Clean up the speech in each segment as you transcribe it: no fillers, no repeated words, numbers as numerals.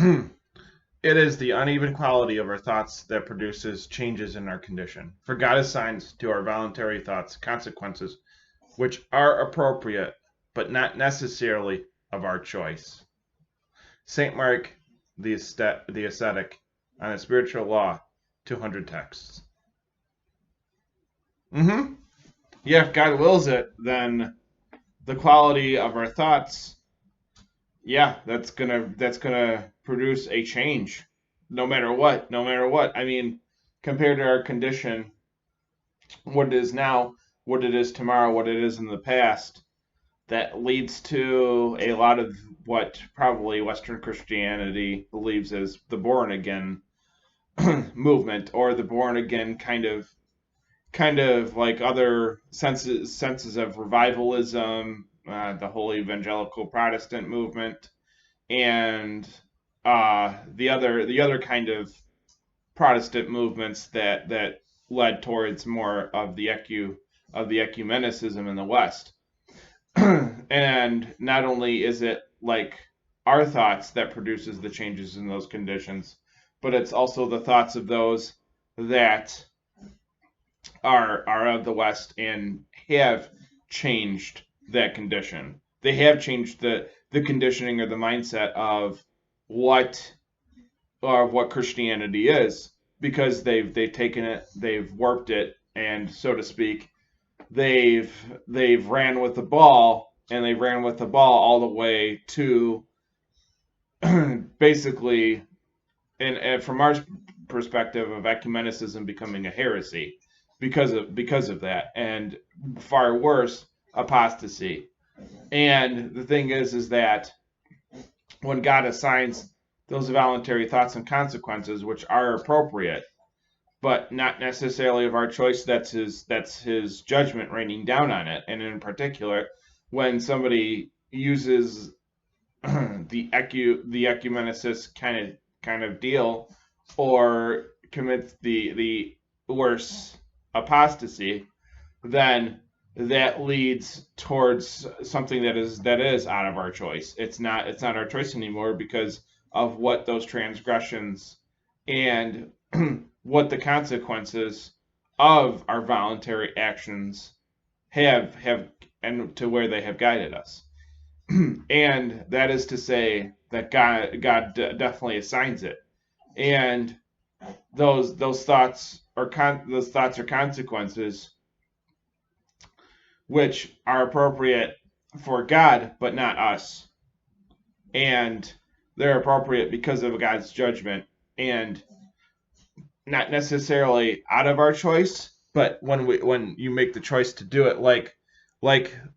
It is the uneven quality of our thoughts that produces changes in our condition. For God assigns to our voluntary thoughts consequences which are appropriate, but not necessarily of our choice. St. Mark the Ascetic on the Spiritual Law, 200 texts. Mm-hmm. Yeah, if God wills it, then the quality of our thoughts, yeah, that's gonna produce a change, no matter what, no matter what. I mean, compared to our condition, what it is now, what it is tomorrow, what it is in the past, that leads to a lot of what probably Western Christianity believes is the born again movement, or the born again kind of like other senses of revivalism, the whole evangelical Protestant movement, and the other kind of Protestant movements that led towards more of the ecumenicism in the West. And not only is it like our thoughts that produces the changes in those conditions, but it's also the thoughts of those that are of the West and have changed that condition. They have changed the conditioning or the mindset of what what Christianity is, because they've taken it, they've warped it, and so to speak, they've ran with the ball, and they ran with the ball all the way to basically, and from our perspective, of ecumenicism becoming a heresy because of that, and far worse, apostasy. And the thing is that when God assigns those voluntary thoughts and consequences, which are appropriate, but not necessarily of our choice, that's his judgment raining down on it. And in particular, when somebody uses the ecumenicist kind of deal, or commits the worse apostasy, then that leads towards something that is out of our choice. It's not our choice anymore, because of what those transgressions and what the consequences of our voluntary actions have and to where they have guided us. And that is to say that God definitely assigns it, and those thoughts or consequences which are appropriate for God but not us, and they're appropriate because of God's judgment, and not necessarily out of our choice, but when you make the choice to do it, like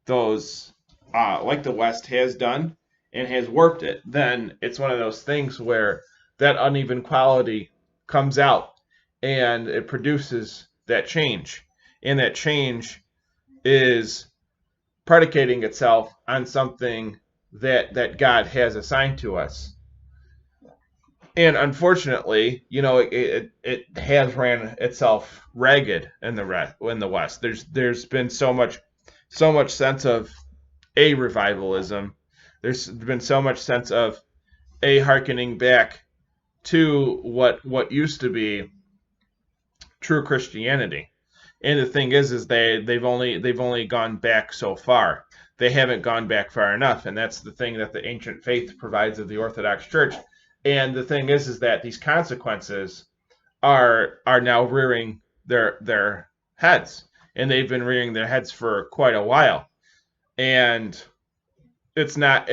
those like the West has done and has warped it, then it's one of those things where that uneven quality comes out, and it produces that change, and that change is predicating itself on something that God has assigned to us. And unfortunately, it has ran itself ragged in the West. There's been so much sense of a revivalism. There's been so much sense of a hearkening back to what used to be true Christianity. And the thing is they've only gone back so far. They haven't gone back far enough, and that's the thing that the ancient faith provides of the Orthodox Church. And the thing is that these consequences are now rearing their heads, and they've been rearing their heads for quite a while. And it's not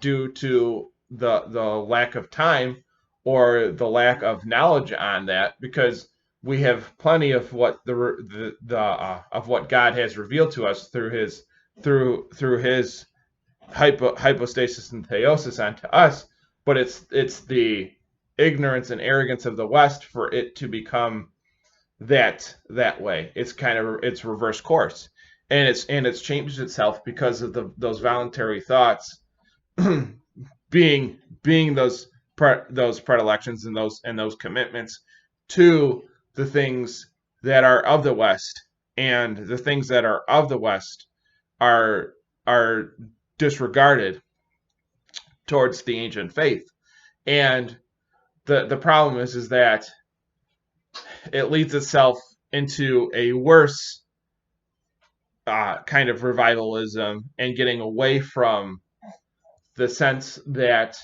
due to the lack of time or the lack of knowledge on that, because we have plenty of what the of what God has revealed to us through his hypostasis and theosis onto us. But it's the ignorance and arrogance of the West for it to become that way. It's reverse course, and it's changed itself because of those voluntary thoughts being those predilections and those commitments to the things that are of the West, and the things that are of the West are disregarded towards the ancient faith. And the problem is that it leads itself into a worse kind of revivalism and getting away from the sense that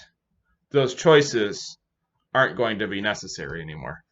those choices aren't going to be necessary anymore.